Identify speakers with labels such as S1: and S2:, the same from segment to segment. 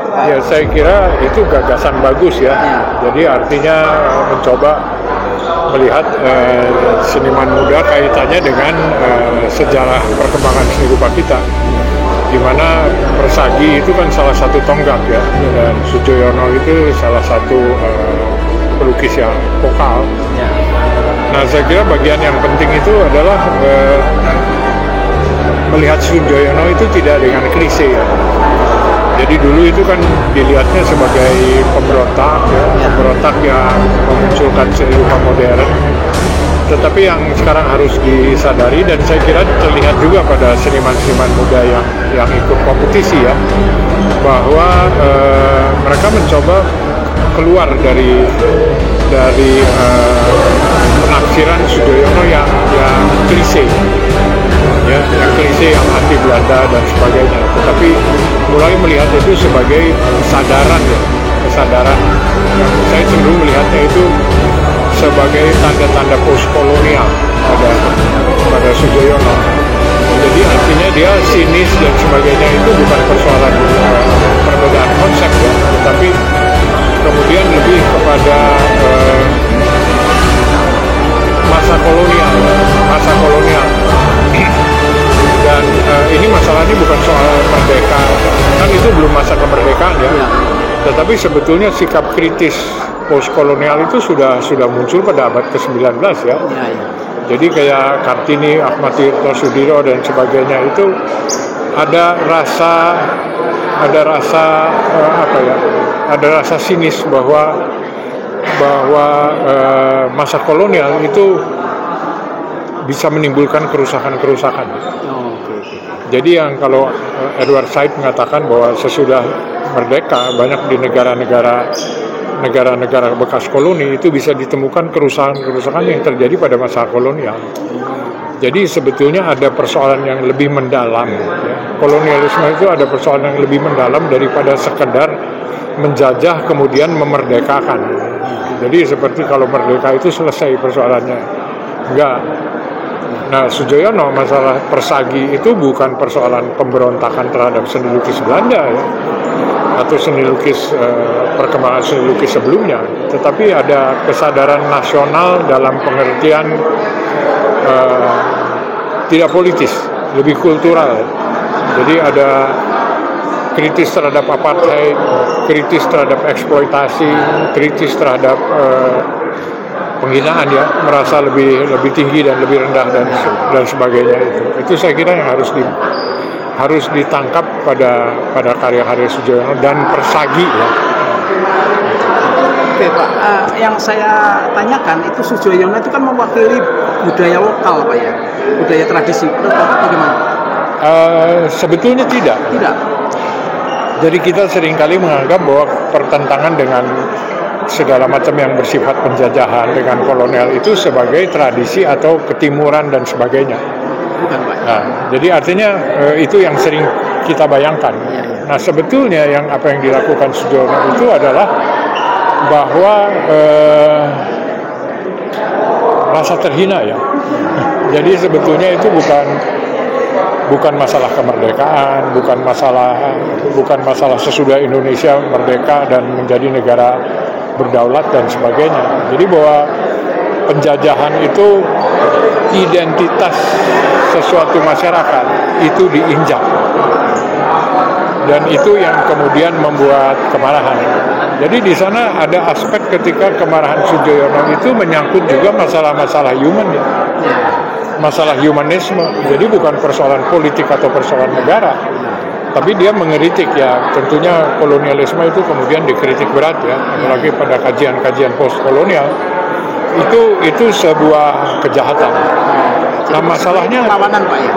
S1: Ya, saya kira itu gagasan bagus ya. Jadi artinya mencoba melihat seniman muda kaitannya dengan sejarah perkembangan seni rupa kita, di mana Persagi itu kan salah satu tonggak ya, dan Soejoyono itu salah satu pelukis yang vokal. Nah, saya kira bagian yang penting itu adalah melihat Soejoyono itu tidak dengan klise ya. Jadi dulu itu kan dilihatnya sebagai pemberontak ya, pemberontak yang memunculkan seni rupa modern. Tetapi yang sekarang harus disadari, dan saya kira terlihat juga pada seniman-seniman muda yang ikut kompetisi ya, bahwa mereka mencoba keluar dari penafsiran Soejoyono yang klise. Ya, yang klise, yang anti Belanda dan sebagainya, tetapi mulai melihat itu sebagai kesadaran ya, kesadaran yang saya cenderung melihatnya itu sebagai tanda-tanda postkolonial pada Soejoyono. Jadi artinya dia sinis dan sebagainya itu bukan persoalan perbedaan konsep ya, tetapi kemudian lebih kepada masa kolonial. Dan ini masalahnya bukan soal merdeka, kan itu belum masa kemerdekaan ya. Tetapi sebetulnya sikap kritis postkolonial itu sudah muncul pada abad ke-19 ya. Jadi kayak Kartini, Ahmad Tirto Sudiro dan sebagainya itu ada rasa sinis bahwa masa kolonial itu bisa menimbulkan kerusakan. Jadi yang kalau Edward Said mengatakan bahwa sesudah merdeka banyak di negara-negara bekas koloni itu bisa ditemukan kerusakan yang terjadi pada masa kolonial. Jadi sebetulnya ada persoalan yang lebih mendalam ya. Kolonialisme itu ada persoalan yang lebih mendalam daripada sekedar menjajah kemudian memerdekakan. Jadi seperti kalau merdeka itu selesai persoalannya. Enggak. Nah, Soejoyono masalah Persagi itu bukan persoalan pemberontakan terhadap seni lukis Belanda ya, atau seni lukis perkembangan seni lukis sebelumnya, tetapi ada kesadaran nasional dalam pengertian tidak politis, lebih kultural. Jadi ada kritis terhadap apartheid, kritis terhadap eksploitasi, kritis terhadap penghinaan ya, merasa lebih tinggi dan lebih rendah dan sebagainya. Itu saya kira yang harus ditangkap pada karya-karya Soejoyono dan Persagi ya.
S2: Oke Pak, yang saya tanyakan itu Soejoyono itu kan mewakili budaya lokal Pak ya, budaya tradisi. Bagaimana?
S1: Sebetulnya tidak. Jadi kita seringkali menganggap bahwa pertentangan dengan segala macam yang bersifat penjajahan dengan kolonial itu sebagai tradisi atau ketimuran dan sebagainya. Nah, jadi artinya itu yang sering kita bayangkan. Nah, sebetulnya apa yang dilakukan Soejoyono itu adalah bahwa rasa terhina ya. Jadi sebetulnya itu bukan masalah kemerdekaan, bukan masalah sesudah Indonesia merdeka dan menjadi negara berdaulat dan sebagainya. Jadi bahwa penjajahan itu identitas sesuatu masyarakat itu diinjak, dan itu yang kemudian membuat kemarahan. Jadi di sana ada aspek ketika kemarahan Soejoyono itu menyangkut juga masalah-masalah human ya, masalah humanisme. Jadi bukan persoalan politik atau persoalan negara, tapi dia mengeritik ya, tentunya kolonialisme itu kemudian dikritik berat ya, apalagi pada kajian-kajian postkolonial itu sebuah kejahatan. Nah, masalahnya
S2: perlawanan Pak ya?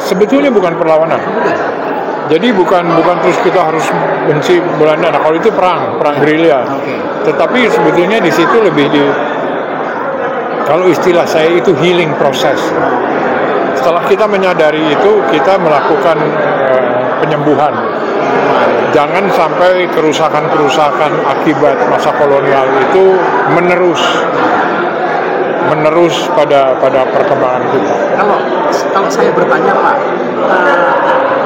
S1: Sebetulnya bukan perlawanan. Jadi bukan terus kita harus benci Belanda. Nah, kalau itu perang gerilya. Tetapi sebetulnya di situ lebih kalau istilah saya itu healing proses. Setelah kita menyadari itu, kita melakukan penyembuhan. Jangan sampai kerusakan akibat masa kolonial itu menerus pada perkembangan kita.
S2: Kalau saya bertanya Pak,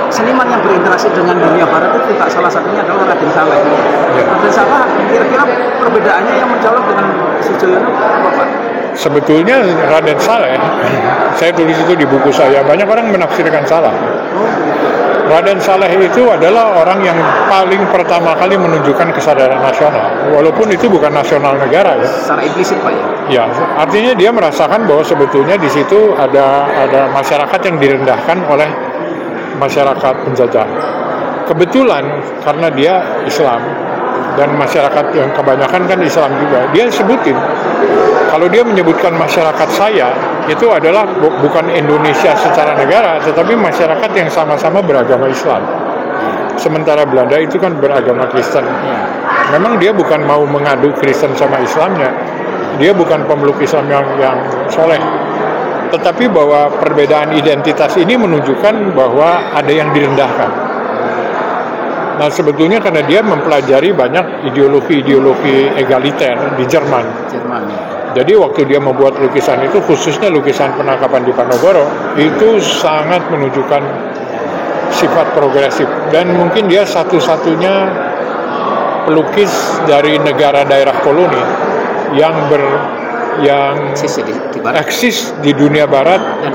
S2: seniman yang berinteraksi dengan dunia barat itu juga salah satunya adalah Raden Saleh. Raden Saleh kira-kira perbedaannya yang mencolok dengan Sujoyono apa Pak?
S1: Sebetulnya Raden Saleh, saya tulis itu di buku saya, banyak orang menafsirkan salah. Raden Saleh itu adalah orang yang paling pertama kali menunjukkan kesadaran nasional, walaupun itu bukan nasional negara ya.
S2: Secara implisit Pak ya?
S1: Ya, artinya dia merasakan bahwa sebetulnya di situ ada masyarakat yang direndahkan oleh masyarakat penjajah. Kebetulan karena dia Islam dan masyarakat yang kebanyakan kan Islam juga, dia sebutin kalau dia menyebutkan masyarakat saya itu adalah bukan Indonesia secara negara, tetapi masyarakat yang sama-sama beragama Islam. Sementara Belanda itu kan beragama Kristen. Memang dia bukan mau mengadu Kristen sama Islamnya, dia bukan pemeluk Islam yang soleh. Tetapi bahwa perbedaan identitas ini menunjukkan bahwa ada yang direndahkan. Nah sebetulnya karena dia mempelajari banyak ideologi egaliter di Jerman. Jadi waktu dia membuat lukisan itu, khususnya lukisan penangkapan di Diponegoro, itu sangat menunjukkan sifat progresif. Dan mungkin dia satu-satunya pelukis dari negara daerah koloni yang eksis di dunia barat
S2: dan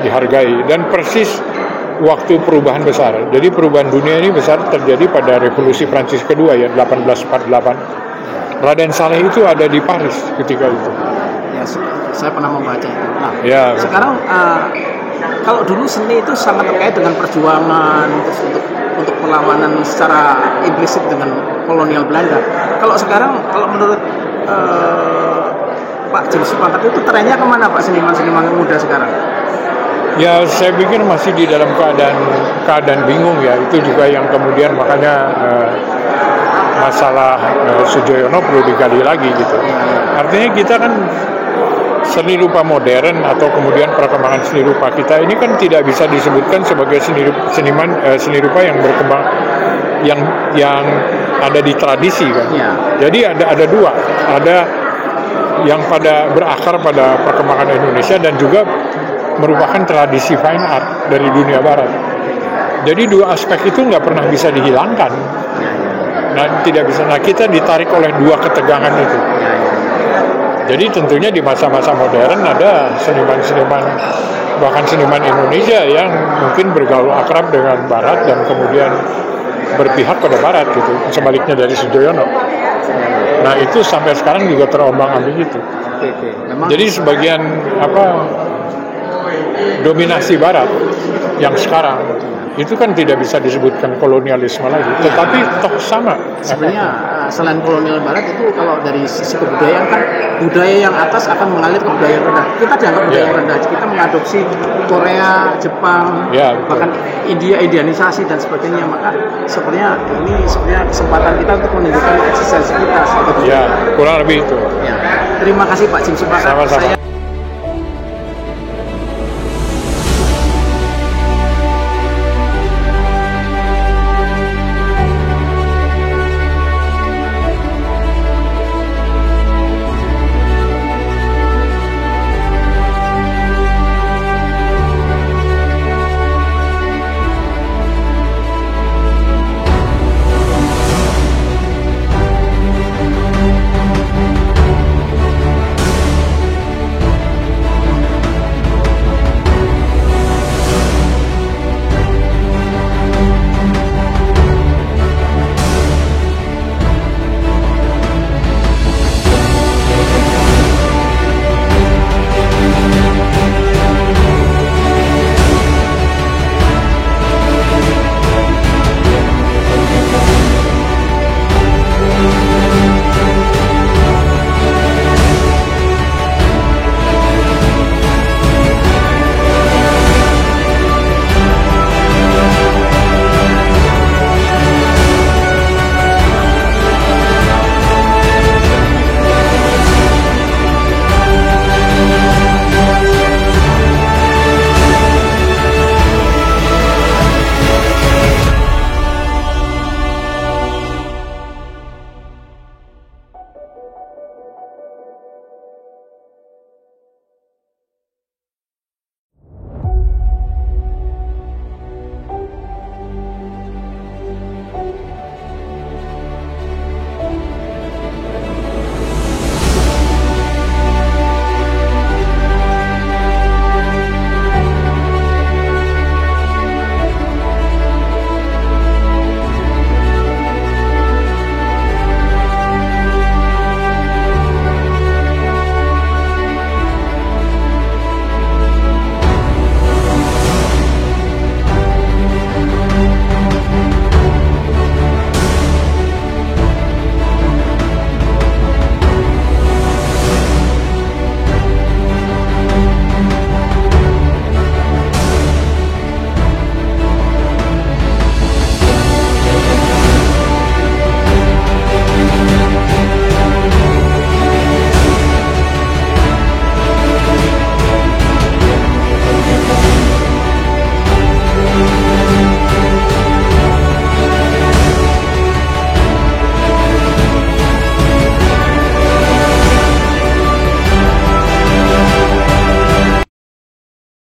S1: dihargai. Dan persis waktu perubahan besar. Jadi perubahan dunia ini besar terjadi pada Revolusi Prancis kedua ya, 1848. Raden Saleh itu ada di Paris ketika itu.
S2: Ya, saya pernah membaca itu. Nah,
S1: ya.
S2: Sekarang kalau dulu seni itu sangat terkait dengan perjuangan untuk perlawanan secara implisit dengan kolonial Belanda. Kalau sekarang, kalau menurut Pak James Supangat itu trennya kemana Pak seniman-seniman muda sekarang?
S1: Ya, saya pikir masih di dalam keadaan bingung ya. Itu juga yang kemudian makanya masalah Sujoyono perlu digali lagi gitu. Artinya kita kan seni rupa modern atau kemudian perkembangan seni rupa kita ini kan tidak bisa disebutkan sebagai seni rupa yang berkembang yang ada di tradisi kan. Ya. Jadi ada dua, ada yang berakar pada perkembangan Indonesia dan juga merupakan tradisi fine art dari dunia barat. Jadi dua aspek itu nggak pernah bisa dihilangkan. Nah, tidak bisa. Nah, kita ditarik oleh dua ketegangan itu. Jadi tentunya di masa-masa modern ada seniman-seniman, bahkan seniman Indonesia yang mungkin bergaul akrab dengan Barat dan kemudian berpihak pada Barat gitu. Sebaliknya dari Sujoyono. Nah, itu sampai sekarang juga terombang-ambing itu. Jadi sebagian dominasi Barat yang sekarang itu kan tidak bisa disebutkan kolonialisme lagi, tetapi toh sama.
S2: Sebenarnya selain kolonial Barat itu kalau dari sisi kebudayaan kan budaya yang atas akan mengalir ke budaya yang rendah. Kita dianggap budaya yang rendah, kita mengadopsi Korea, Jepang, bahkan Indianisasi dan sebagainya. Maka sebenarnya ini kesempatan kita untuk menunjukkan eksistensi kita.
S1: Ya, kurang lebih itu.
S2: Ya. Terima kasih Pak James Supangat.
S1: Sama-sama.